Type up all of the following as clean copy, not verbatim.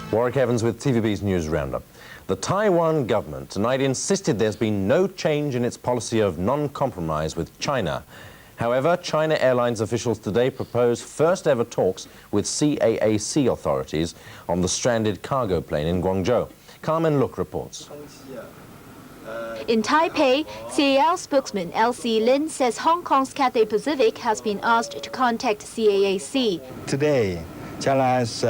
Warwick Evans with TVB's News Roundup. The Taiwan government tonight insisted there's been no change in its policy of non-compromise with China. However, China Airlines officials today proposed first-ever talks with CAAC authorities on the stranded cargo plane in Guangzhou. CARMEN reports. In Taipei, CAL spokesman L.C. Lin says Hong Kong's Cathay Pacific has been asked to contact CAAC. Today, China has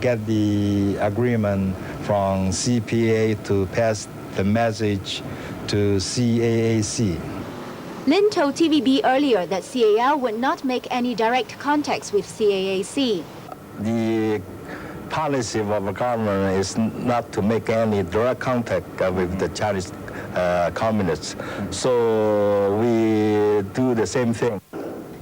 get the agreement from CPA to pass the message to CAAC. Lin told TVB earlier that CAL would not make any direct contacts with CAAC. The policy of our government is not to make any direct contact with the Chinese communists. So we do the same thing.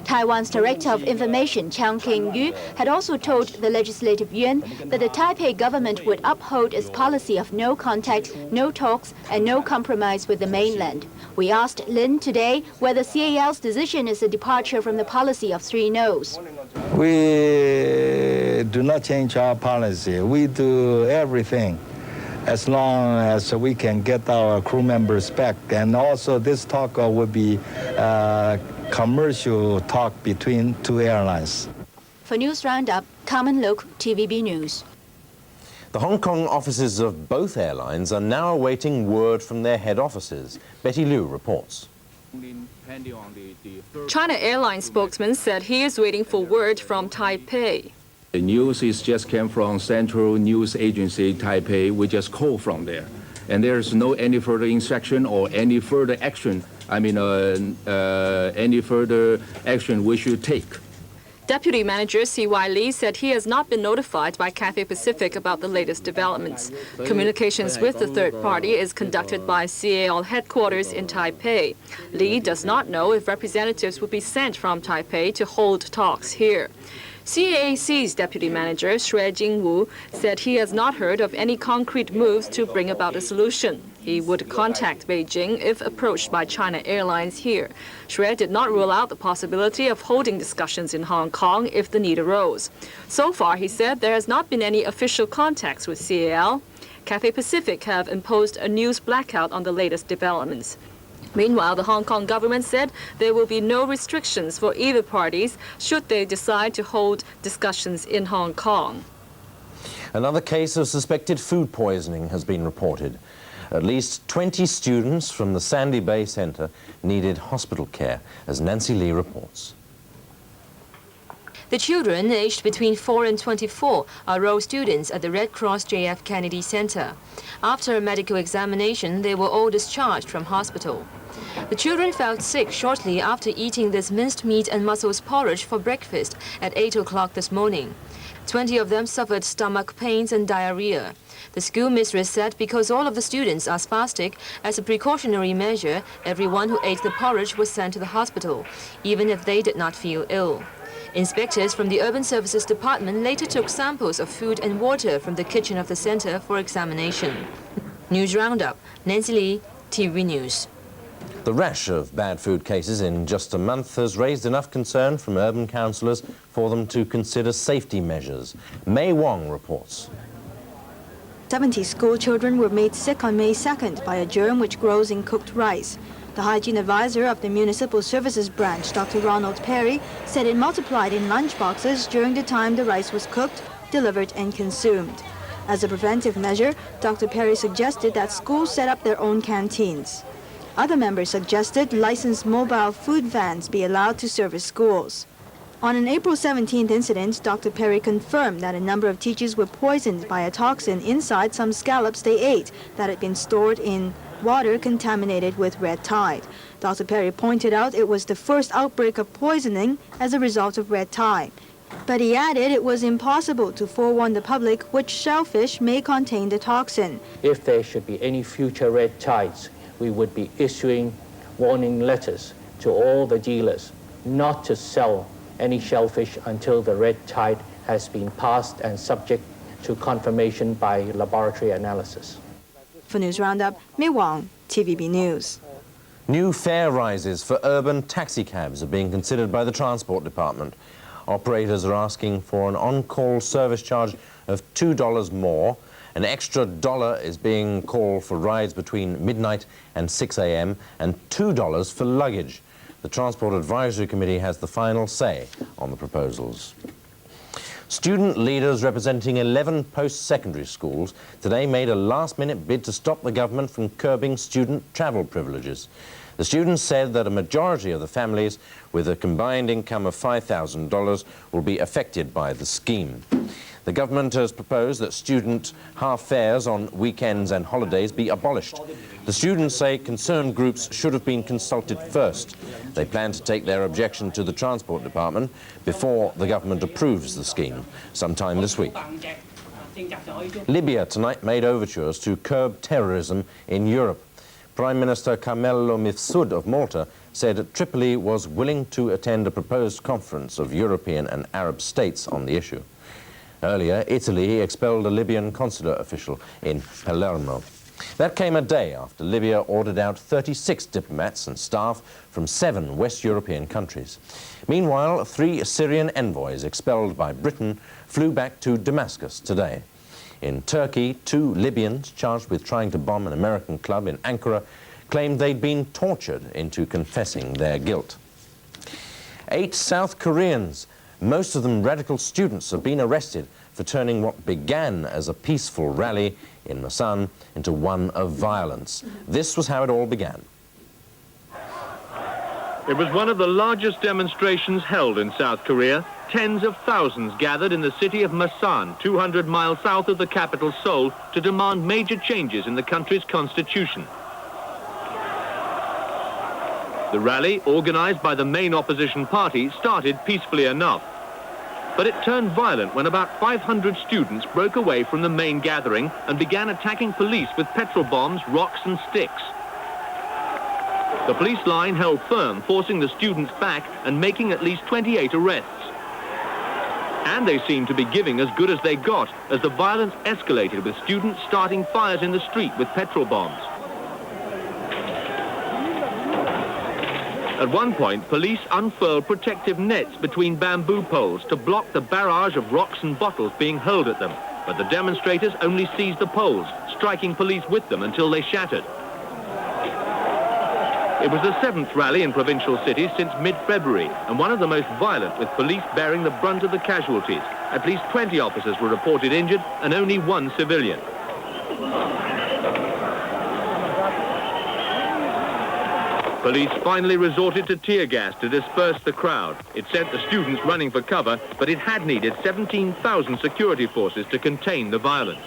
Taiwan's Director of Information, Chiang King-yu, had also told the Legislative Yuan that the Taipei government would uphold its policy of no contact, no talks, and no compromise with the mainland. We asked Lin today whether CAL's decision is a departure from the policy of three no's. We do not change our policy. We do everything as long as we can get our crew members back. And also this talk will be commercial talk between two airlines. For News Roundup, Carmen Look, TVB News. The Hong Kong offices of both airlines are now awaiting word from their head offices. Betty Liu reports. China Airlines spokesman said he is waiting for word from Taipei. The news just came from Central News Agency, Taipei. We just called from there. And there's no any further instruction or any further action. Any further action we should take. Deputy Manager C.Y. Lee said he has not been notified by Cathay Pacific about the latest developments. Communications with the third party is conducted by CAL headquarters in Taipei. Lee does not know if representatives will be sent from Taipei to hold talks here. CAAC's Deputy Manager, Xue Jingwu, said he has not heard of any concrete moves to bring about a solution. He would contact Beijing if approached by China Airlines here. Xue did not rule out the possibility of holding discussions in Hong Kong if the need arose. So far, he said, there has not been any official contacts with CAL. Cathay Pacific have imposed a news blackout on the latest developments. Meanwhile, the Hong Kong government said there will be no restrictions for either parties should they decide to hold discussions in Hong Kong. Another case of suspected food poisoning has been reported. At least 20 students from the Sandy Bay Centre needed hospital care, as Nancy Lee reports. The children, aged between 4 and 24, are row students at the Red Cross JF Kennedy Center. After a medical examination, they were all discharged from hospital. The children felt sick shortly after eating this minced meat and mussels porridge for breakfast at 8 o'clock this morning. 20 of them suffered stomach pains and diarrhea. The school mistress said because all of the students are spastic, as a precautionary measure, everyone who ate the porridge was sent to the hospital, even if they did not feel ill. Inspectors from the Urban Services Department later took samples of food and water from the kitchen of the center for examination. News Roundup, Nancy Lee, TV News. The rash of bad food cases in just a month has raised enough concern from urban councillors for them to consider safety measures. May Wong reports. 70 school children were made sick on May 2nd by a germ which grows in cooked rice. The hygiene advisor of the Municipal Services Branch, Dr. Ronald Perry, said it multiplied in lunchboxes during the time the rice was cooked, delivered and consumed. As a preventive measure, Dr. Perry suggested that schools set up their own canteens. Other members suggested licensed mobile food vans be allowed to service schools. On an April 17th incident, Dr. Perry confirmed that a number of teachers were poisoned by a toxin inside some scallops they ate that had been stored in water contaminated with red tide. Dr. Perry pointed out it was the first outbreak of poisoning as a result of red tide. But he added it was impossible to forewarn the public which shellfish may contain the toxin. If there should be any future red tides, we would be issuing warning letters to all the dealers not to sell any shellfish until the red tide has been passed and subject to confirmation by laboratory analysis. For News Roundup, Mei Wang, TVB News. New fare rises for urban taxicabs are being considered by the Transport Department. Operators are asking for an on-call service charge of $2 more. An extra $1 is being called for rides between midnight and 6 a.m. and $2 for luggage. The Transport Advisory Committee has the final say on the proposals. Student leaders representing 11 post-secondary schools today made a last-minute bid to stop the government from curbing student travel privileges. The students said that a majority of the families with a combined income of $5,000 will be affected by the scheme. The government has proposed that student half fares on weekends and holidays be abolished. The students say concerned groups should have been consulted first. They plan to take their objection to the Transport Department before the government approves the scheme sometime this week. Libya tonight made overtures to curb terrorism in Europe. Prime Minister Carmelo Mifsud of Malta said Tripoli was willing to attend a proposed conference of European and Arab states on the issue. Earlier, Italy expelled a Libyan consular official in Palermo. That came a day after Libya ordered out 36 diplomats and staff from 7 West European countries. Meanwhile, 3 Syrian envoys expelled by Britain flew back to Damascus today. In Turkey, 2 Libyans charged with trying to bomb an American club in Ankara claimed they'd been tortured into confessing their guilt. 8 South Koreans, most of them radical students, have been arrested for turning what began as a peaceful rally in Masan into one of violence. This was how it all began. It was one of the largest demonstrations held in South Korea. Tens of thousands gathered in the city of Masan, 200 miles south of the capital Seoul, to demand major changes in the country's constitution. The rally, organized by the main opposition party, started peacefully enough. But it turned violent when about 500 students broke away from the main gathering and began attacking police with petrol bombs, rocks and sticks. The police line held firm, forcing the students back and making at least 28 arrests. And they seemed to be giving as good as they got, as the violence escalated with students starting fires in the street with petrol bombs. At one point, police unfurled protective nets between bamboo poles to block the barrage of rocks and bottles being hurled at them. But the demonstrators only seized the poles, striking police with them until they shattered. It was the 7th rally in provincial cities since mid-February, and one of the most violent, with police bearing the brunt of the casualties. At least 20 officers were reported injured and only 1 civilian. Police finally resorted to tear gas to disperse the crowd. It sent the students running for cover, but it had needed 17,000 security forces to contain the violence.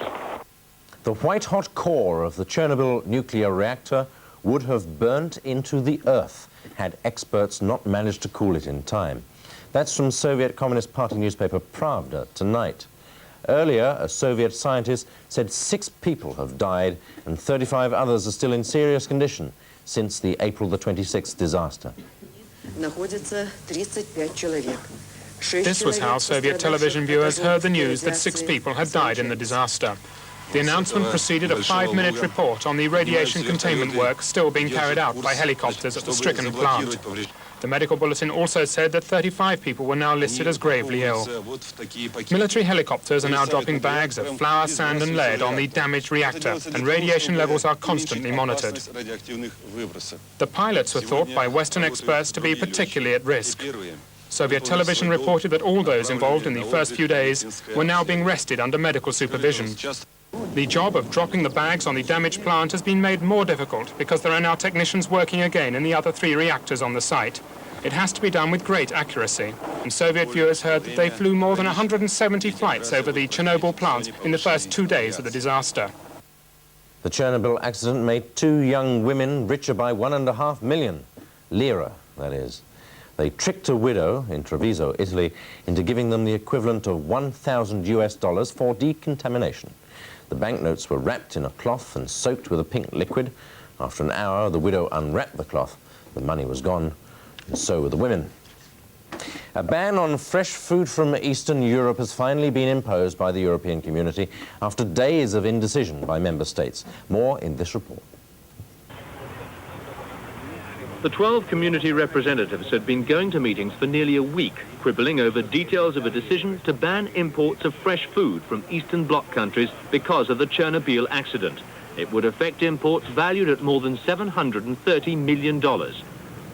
The white-hot core of the Chernobyl nuclear reactor would have burnt into the earth had experts not managed to cool it in time. That's from Soviet Communist Party newspaper Pravda tonight. Earlier, a Soviet scientist said 6 people have died and 35 others are still in serious condition since the April the 26th disaster. This was how Soviet television viewers heard the news that 6 people had died in the disaster. The announcement preceded a 5-minute report on the radiation containment work still being carried out by helicopters at the stricken plant. The medical bulletin also said that 35 people were now listed as gravely ill. Military helicopters are now dropping bags of flour, sand and lead on the damaged reactor, and radiation levels are constantly monitored. The pilots were thought by Western experts to be particularly at risk. Soviet television reported that all those involved in the first few days were now being rested under medical supervision. The job of dropping the bags on the damaged plant has been made more difficult because there are now technicians working again in the other 3 reactors on the site. It has to be done with great accuracy. And Soviet viewers heard that they flew more than 170 flights over the Chernobyl plant in the first 2 days of the disaster. The Chernobyl accident made 2 young women richer by 1.5 million lira, that is. They tricked a widow in Treviso, Italy, into giving them the equivalent of $1,000 for decontamination. The banknotes were wrapped in a cloth and soaked with a pink liquid. After an hour, the widow unwrapped the cloth. The money was gone, and so were the women. A ban on fresh food from Eastern Europe has finally been imposed by the European Community after days of indecision by member states. More in this report. The 12 community representatives had been going to meetings for nearly a week, quibbling over details of a decision to ban imports of fresh food from Eastern Bloc countries because of the Chernobyl accident. It would affect imports valued at more than $730 million.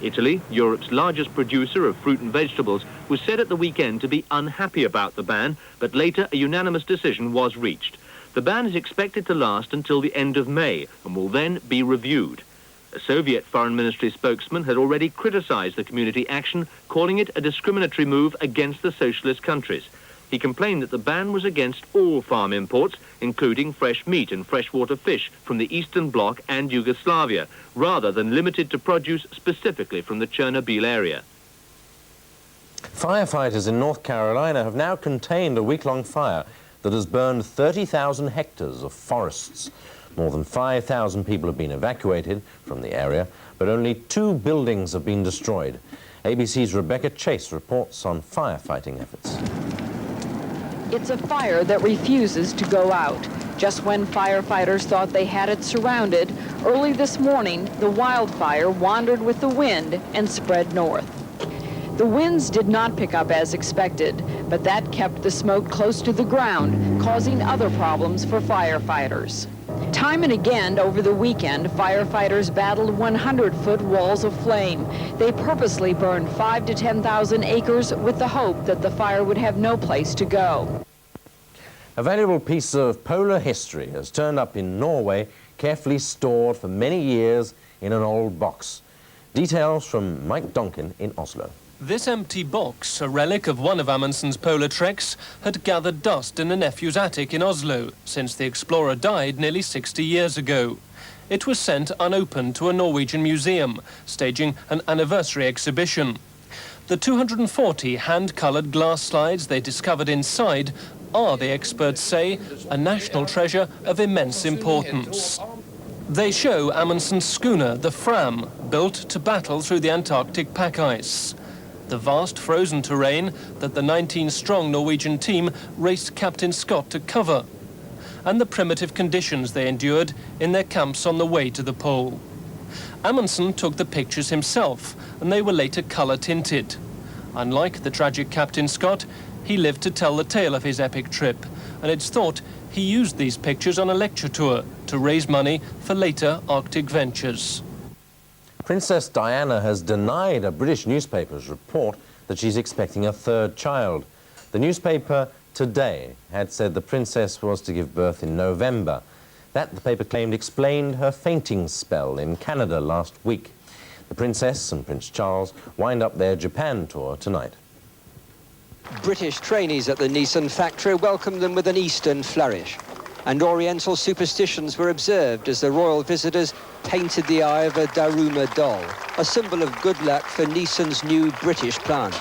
Italy, Europe's largest producer of fruit and vegetables, was said at the weekend to be unhappy about the ban, but later a unanimous decision was reached. The ban is expected to last until the end of May and will then be reviewed. A Soviet Foreign Ministry spokesman had already criticized the community action, calling it a discriminatory move against the socialist countries. He complained that the ban was against all farm imports, including fresh meat and freshwater fish from the Eastern Bloc and Yugoslavia, rather than limited to produce specifically from the Chernobyl area. Firefighters in North Carolina have now contained a week-long fire that has burned 30,000 hectares of forests. More than 5,000 people have been evacuated from the area, but only 2 buildings have been destroyed. ABC's Rebecca Chase reports on firefighting efforts. It's a fire that refuses to go out. Just when firefighters thought they had it surrounded, early this morning, the wildfire wandered with the wind and spread north. The winds did not pick up as expected, but that kept the smoke close to the ground, causing other problems for firefighters. Time and again over the weekend, firefighters battled 100-foot walls of flame. They purposely burned 5,000 to 10,000 acres with the hope that the fire would have no place to go. A valuable piece of polar history has turned up in Norway, carefully stored for many years in an old box. Details from Mike Donkin in Oslo. This empty box, a relic of one of Amundsen's polar treks, had gathered dust in a nephew's attic in Oslo since the explorer died nearly 60 years ago. It was sent unopened to a Norwegian museum, staging an anniversary exhibition. The 240 hand-coloured glass slides they discovered inside are, the experts say, a national treasure of immense importance. They show Amundsen's schooner, the Fram, built to battle through the Antarctic pack ice. The vast frozen terrain that the 19-strong Norwegian team raced Captain Scott to cover, and the primitive conditions they endured in their camps on the way to the pole. Amundsen took the pictures himself, and they were later colour-tinted. Unlike the tragic Captain Scott, he lived to tell the tale of his epic trip, and it's thought he used these pictures on a lecture tour to raise money for later Arctic ventures. Princess Diana has denied a British newspaper's report that she's expecting a 3rd child. The newspaper Today had said the princess was to give birth in November. That, the paper claimed, explained her fainting spell in Canada last week. The princess and Prince Charles wind up their Japan tour tonight. British trainees at the Nissan factory welcomed them with an Eastern flourish. And Oriental superstitions were observed as the royal visitors painted the eye of a Daruma doll, a symbol of good luck for Nissan's new British plant.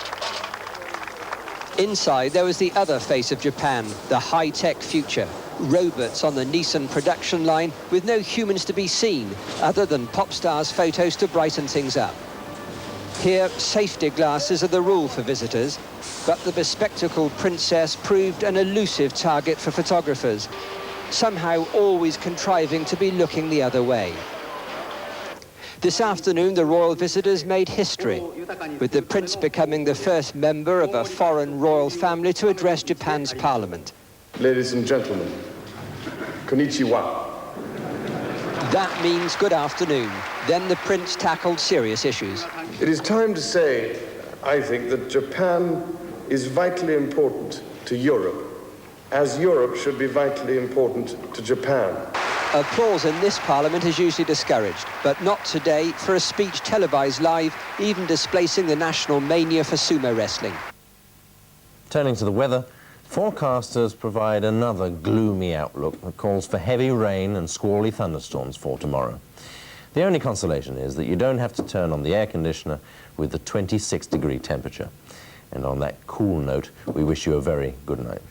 Inside, there was the other face of Japan, the high-tech future. Robots on the Nissan production line with no humans to be seen, other than pop stars' photos to brighten things up. Here, safety glasses are the rule for visitors, but the bespectacled princess proved an elusive target for photographers, somehow always contriving to be looking the other way. This afternoon, the royal visitors made history, with the prince becoming the first member of a foreign royal family to address Japan's parliament. Ladies and gentlemen, konnichiwa. That means good afternoon. Then the prince tackled serious issues. It is time to say, I think, that Japan is vitally important to Europe, as Europe should be vitally important to Japan. Applause in this parliament is usually discouraged, but not today for a speech televised live, even displacing the national mania for sumo wrestling. Turning to the weather, forecasters provide another gloomy outlook that calls for heavy rain and squally thunderstorms for tomorrow. The only consolation is that you don't have to turn on the air conditioner with the 26-degree temperature. And on that cool note, we wish you a very good night.